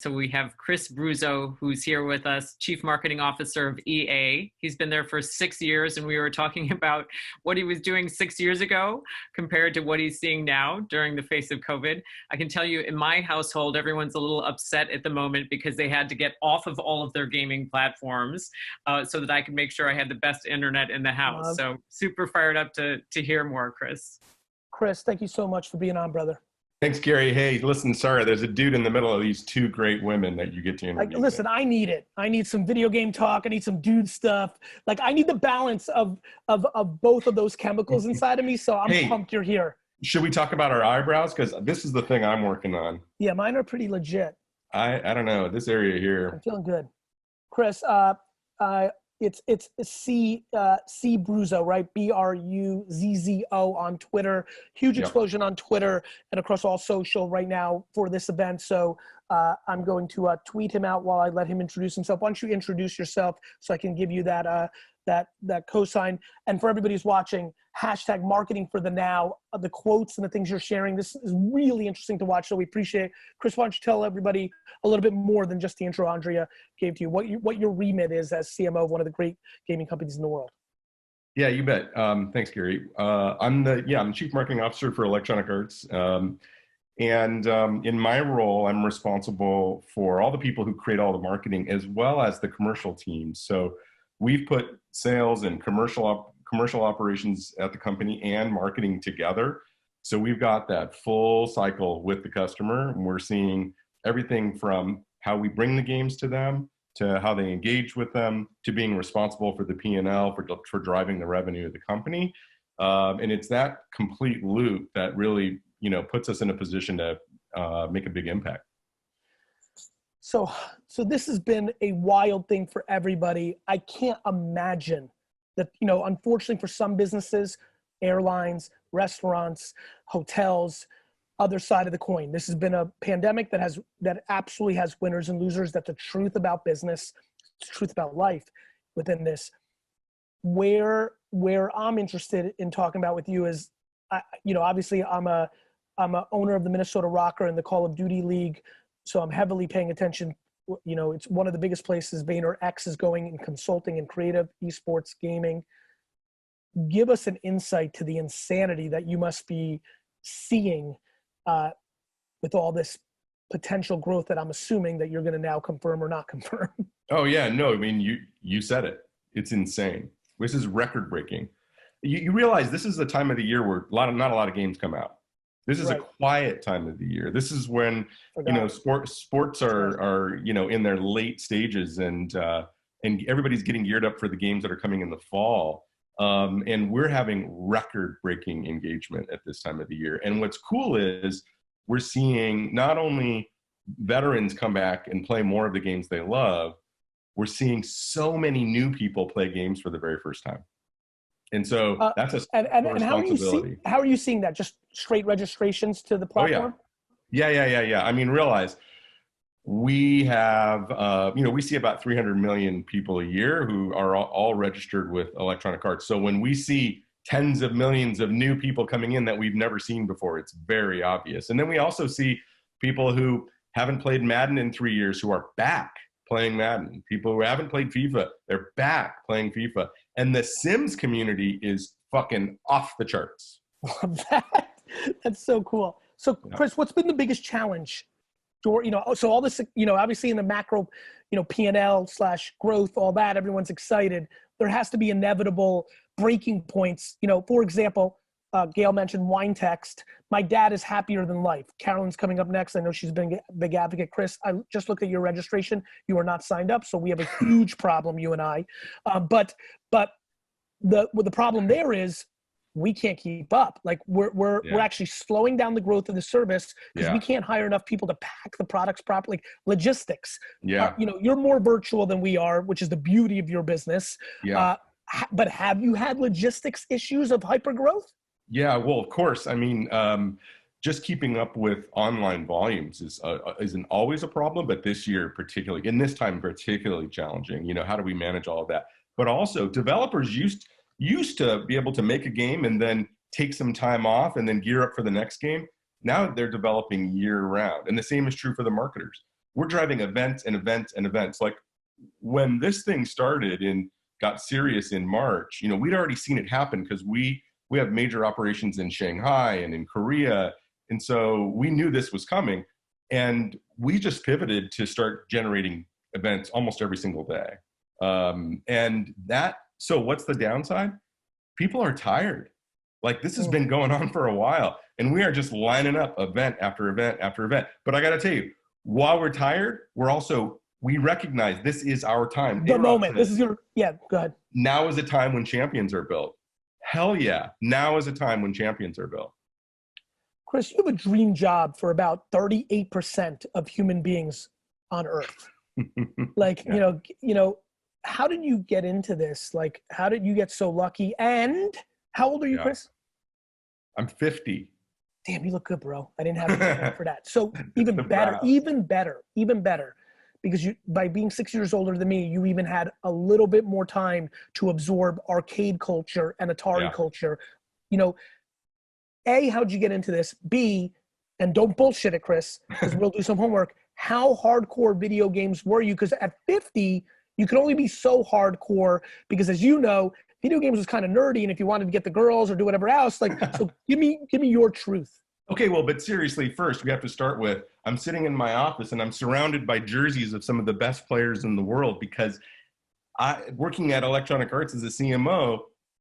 So we have Chris Bruzzo, who's here with us, Chief Marketing Officer of EA. He's been there for 6 years, and we were talking about what he was doing 6 years ago compared to what he's seeing now during the face of COVID. I can tell you in my household, everyone's a little upset at the moment because they had to get off of all of their gaming platforms so that I could make sure I had the best internet in the house. So super fired up to hear more, Chris. Chris, thank you so much for being on, brother. Thanks, Gary. Hey, listen, sorry, there's a dude in the middle of these two great women that you get to interview. Listen, I need it. I need some video game talk. I need some dude stuff. Like, I need the balance of both of those chemicals inside of me. So I'm pumped you're here. Should we talk about our eyebrows? Because this is the thing I'm working on. Yeah, mine are pretty legit. I don't know, this area here. I'm feeling good. Chris, it's C Bruzzo, right? Bruzzo on Twitter. Huge explosion on Twitter and across all social right now for this event. So I'm going to tweet him out while I let him introduce himself. Why don't you introduce yourself so I can give you that cosign? And for everybody who's watching, hashtag marketing for the now, the quotes and the things you're sharing. This is really interesting to watch, so we appreciate it. Chris, why don't you tell everybody a little bit more than just the intro Andrea gave to you, what your remit is as CMO of one of the great gaming companies in the world. Yeah, you bet. Thanks, Gary. I'm the Chief Marketing Officer for Electronic Arts. In my role, I'm responsible for all the people who create all the marketing as well as the commercial teams. So we've put sales and commercial operations at the company and marketing together. So we've got that full cycle with the customer, and we're seeing everything from how we bring the games to them, to how they engage with them, to being responsible for the P&L, for driving the revenue of the company. And it's that complete loop that really, puts us in a position to make a big impact. So this has been a wild thing for everybody. I can't imagine that, unfortunately for some businesses, airlines, restaurants, hotels, other side of the coin. This has been a pandemic that absolutely has winners and losers. That's the truth about business. It's the truth about life within this. Where I'm interested in talking about with you is, obviously I'm a owner of the Minnesota Rocker and the Call of Duty League. So I'm heavily paying attention. It's one of the biggest places VaynerX is going in consulting and creative esports gaming. Give us an insight to the insanity that you must be seeing with all this potential growth that I'm assuming that you're going to now confirm or not confirm. Oh yeah, no, I mean, you said it. It's insane. This is record breaking. You realize this is the time of the year where not a lot of games come out. This is a quiet time of the year. This is when, sports are in their late stages and everybody's getting geared up for the games that are coming in the fall. And we're having record-breaking engagement at this time of the year. And what's cool is we're seeing not only veterans come back and play more of the games they love, we're seeing so many new people play games for the very first time. And so that's a responsibility. How are you seeing that? Just straight registrations to the platform? Oh, yeah. I mean, realize we have, we see about 300 million people a year who are all registered with Electronic Arts. So when we see tens of millions of new people coming in that we've never seen before, it's very obvious. And then we also see people who haven't played Madden in 3 years who are back playing Madden. People who haven't played FIFA, they're back playing FIFA. And the Sims community is fucking off the charts. That's so cool. So Chris, what's been the biggest challenge? So all this, obviously in the macro, P&L / growth, all that, everyone's excited. There has to be inevitable breaking points. For example, Gail mentioned wine text. My dad is happier than life. Carolyn's coming up next. I know she's been a big advocate. Chris, I just looked at your registration. You are not signed up. So we have a huge problem, you and I. But the problem there is we can't keep up. Like we're actually slowing down the growth of the service because we can't hire enough people to pack the products properly. Like logistics. Yeah. You're more virtual than we are, which is the beauty of your business. Yeah. But have you had logistics issues of hyper growth? Yeah, well, of course. I mean, just keeping up with online volumes isn't always a problem, but this year particularly, in this time particularly challenging. How do we manage all of that? But also, developers used to be able to make a game and then take some time off and then gear up for the next game. Now they're developing year round, and the same is true for the marketers. we're driving events and events and events. Like when this thing started and got serious in March, you know, we'd already seen it happen because we have major operations in Shanghai and in Korea. And so we knew this was coming, and we just pivoted to start generating events almost every single day. So what's the downside? People are tired. Like this has been going on for a while, and we are just lining up event after event after event. But I got to tell you, while we're tired, we recognize this is our time. The moment. This is your, yeah, go ahead. Now is a time when champions are built. Hell yeah. Now is a time when champions are built. Chris, you have a dream job for about 38% of human beings on Earth. Like, Yeah. you know, how did you get into this? Like, how did you get so lucky? And how old are you, Yeah. Chris? I'm 50. Damn, you look good, bro. I didn't have a for that. So even The better, brow. even better. Because you, by being 6 years older than me, you even had a little bit more time to absorb arcade culture and Atari Yeah. culture. You know, A, how'd you get into this? B, and don't bullshit it, Chris, because we'll do some homework. How hardcore video games were you? Because at 50, you could only be so hardcore because, as you know, video games was kind of nerdy, and if you wanted to get the girls or do whatever else, like, so give me your truth. Okay, well, but seriously, first we have to start with, I'm sitting in my office and I'm surrounded by jerseys of some of the best players in the world because working at Electronic Arts as a CMO,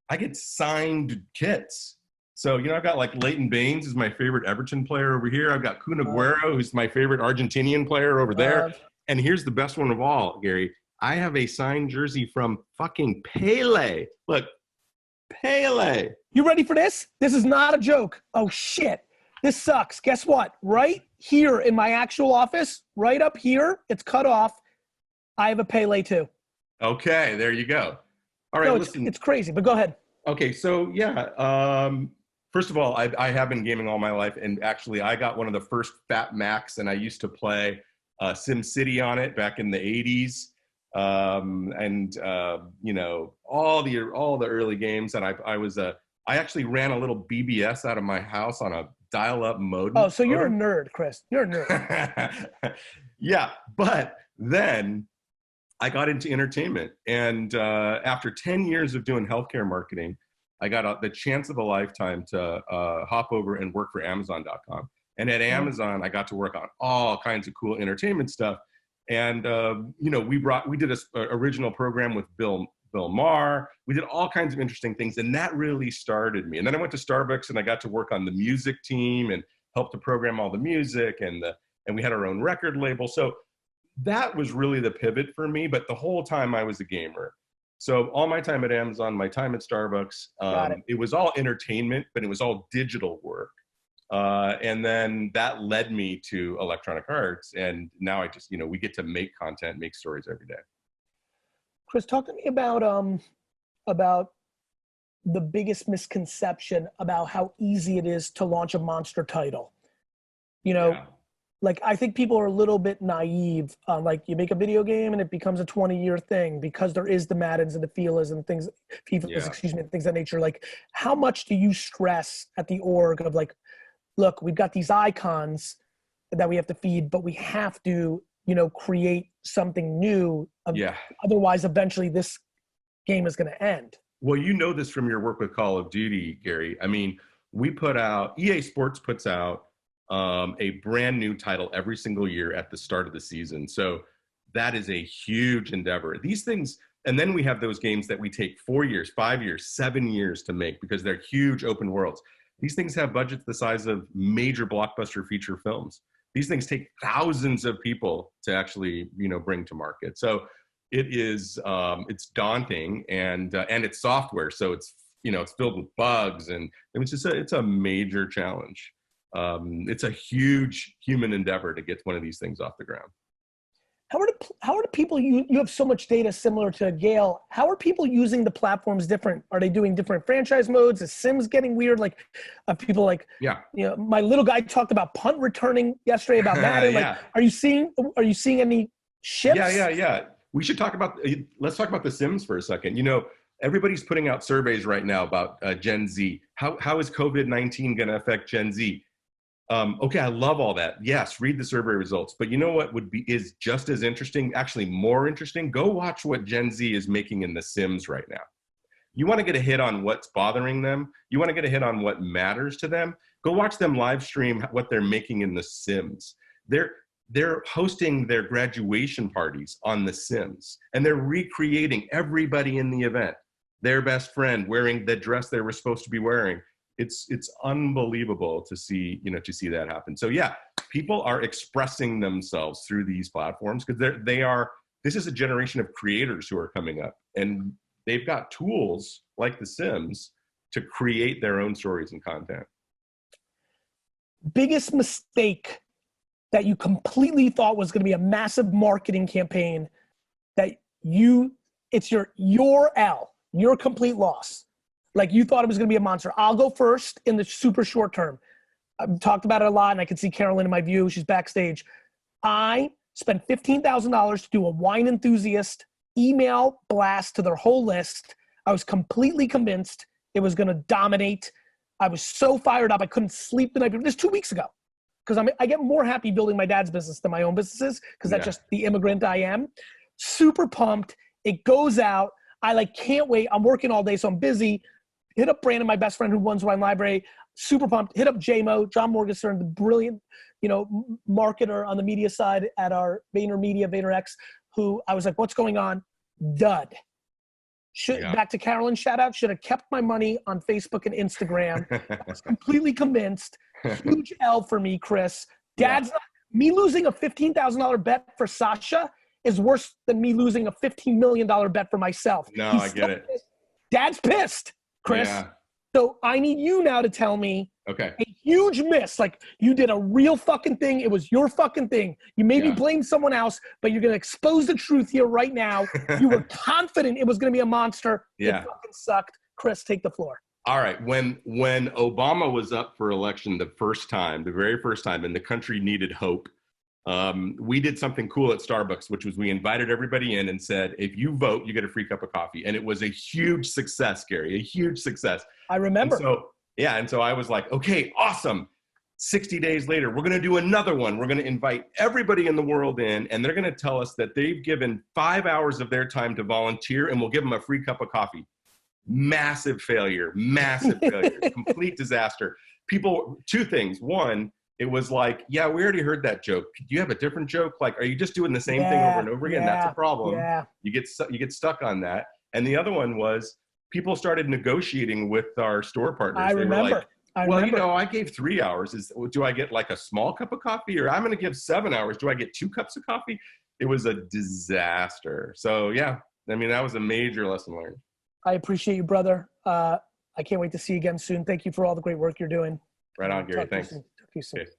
I get signed kits. So, you know, I've got like Leighton Baines is my favorite Everton player over here. I've got Kun Aguero, who's my favorite Argentinian player over there. And here's the best one of all, Gary. I have a signed jersey from fucking Pele. Look, Pele. You ready for this? This is not a joke. Oh, shit. This sucks. Guess what? Right here in my actual office, right up here, it's cut off. I have a Pele too. Okay, there you go. All right, No, listen. it's crazy, but go ahead. Okay, so yeah, first of all, I have been gaming all my life, and actually I got one of the first Fat Macs, and I used to play SimCity on it back in the 80s, you know, all the early games, and I actually ran a little BBS out of my house on a dial-up modem. Oh, so you're a nerd, Chris. You're a nerd. Yeah, but then I got into entertainment, and after 10 years of doing healthcare marketing, I got the chance of a lifetime to hop over and work for Amazon.com. And at Amazon, I got to work on all kinds of cool entertainment stuff. And you know, we did a original program with Bill Maher. We did all kinds of interesting things, and that really started me. And then I went to Starbucks, and I got to work on the music team and help to program all the music, and we had our own record label. So that was really the pivot for me. But the whole time I was a gamer. So all my time at Amazon, my time at Starbucks, it was all entertainment, but it was all digital work. And then that led me to Electronic Arts, and now I just, you know, we get to make content, make stories every day. Chris, talk to me about the biggest misconception about how easy it is to launch a monster title. You know, Yeah. like I think people are a little bit naive. Like you make a video game and it becomes a 20-year thing because there is the Maddens and the FIFAs and things, excuse me, things of that nature. Like, how much do you stress at the org of like, look, we've got these icons that we have to feed, but we have to, you know, create something new. Yeah. Otherwise, eventually this game is going to end. Well, you know this from your work with Call of Duty, Gary. I mean, EA Sports puts out a brand new title every single year at the start of the season. So that is a huge endeavor. These things, and then we have those games that we take 4 years, 5 years, 7 years to make because they're huge open worlds. These things have budgets the size of major blockbuster feature films. These things take thousands of people to actually, you know, bring to market. So it is, it's daunting, and it's software. So it's, you know, it's filled with bugs, and it's a major challenge. It's a huge human endeavor to get one of these things off the ground. How are the people, you have so much data similar to Gail, how are people using the platforms different? Are they doing different franchise modes? Is Sims getting weird? Like, people like, yeah, you know, my little guy talked about punt returning yesterday about Madden. Yeah. Like, are you seeing any shifts? Yeah. Let's talk about the Sims for a second. You know, everybody's putting out surveys right now about Gen Z. How is COVID-19 going to affect Gen Z? Okay, I love all that. Yes, read the survey results. But you know what is just as interesting, actually more interesting? Go watch what Gen Z is making in The Sims right now. You want to get a hit on what's bothering them. You want to get a hit on what matters to them. Go watch them live stream what they're making in The Sims. They're hosting their graduation parties on The Sims, and they're recreating everybody in the event, their best friend wearing the dress they were supposed to be wearing. It's unbelievable to see, to see that happen. So yeah, people are expressing themselves through these platforms because this is a generation of creators who are coming up, and they've got tools like The Sims to create their own stories and content. Biggest mistake that you completely thought was going to be a massive marketing campaign that it's your L, your complete loss. Like you thought it was going to be a monster. I'll go first in the super short term. I've talked about it a lot, and I can see Carolyn in my view. She's backstage. I spent $15,000 to do a wine enthusiast email blast to their whole list. I was completely convinced it was going to dominate. I was so fired up. I couldn't sleep the night before. This 2 weeks ago. Because I get more happy building my dad's business than my own businesses, because that's just the immigrant I am. Super pumped. It goes out. I can't wait. I'm working all day, so I'm busy. Hit up Brandon, my best friend who runs Wine Library. Super pumped. Hit up JMO, John Morgenstern, the brilliant, marketer on the media side at our VaynerMedia, VaynerX, who I was like, what's going on? Dud. Back to Carolyn, shout out. Should have kept my money on Facebook and Instagram. I was completely convinced. Huge L for me, Chris. Me losing a $15,000 bet for Sasha is worse than me losing a $15 million bet for myself. No, I get it. Pissed. Dad's pissed, Chris. Yeah. So I need you now to tell me a huge miss. Like you did a real fucking thing. It was your fucking thing. You maybe blame someone else, but you're going to expose the truth here right now. You were confident it was going to be a monster. Yeah. It fucking sucked. Chris, take the floor. All right. When Obama was up for election the very first time, and the country needed hope, we did something cool at Starbucks, which was we invited everybody in and said, if you vote, you get a free cup of coffee. And it was a huge success, Gary, a huge success. I remember. And so I was like, okay, awesome. 60 days later, we're going to do another one. We're going to invite everybody in the world in, and they're going to tell us that they've given 5 hours of their time to volunteer, and we'll give them a free cup of coffee. Massive failure, complete disaster. People, two things. One, it was like, we already heard that joke. Do you have a different joke? Like, are you just doing the same thing over and over again? That's a problem. Yeah. You get stuck on that. And the other one was people started negotiating with our store partners. I remember. I gave 3 hours. Do I get like a small cup of coffee, or I'm going to give 7 hours? Do I get 2 cups of coffee? It was a disaster. So that was a major lesson learned. I appreciate you, brother. I can't wait to see you again soon. Thank you for all the great work you're doing. Right on, Gary. Thanks. Talk to you soon. Okay.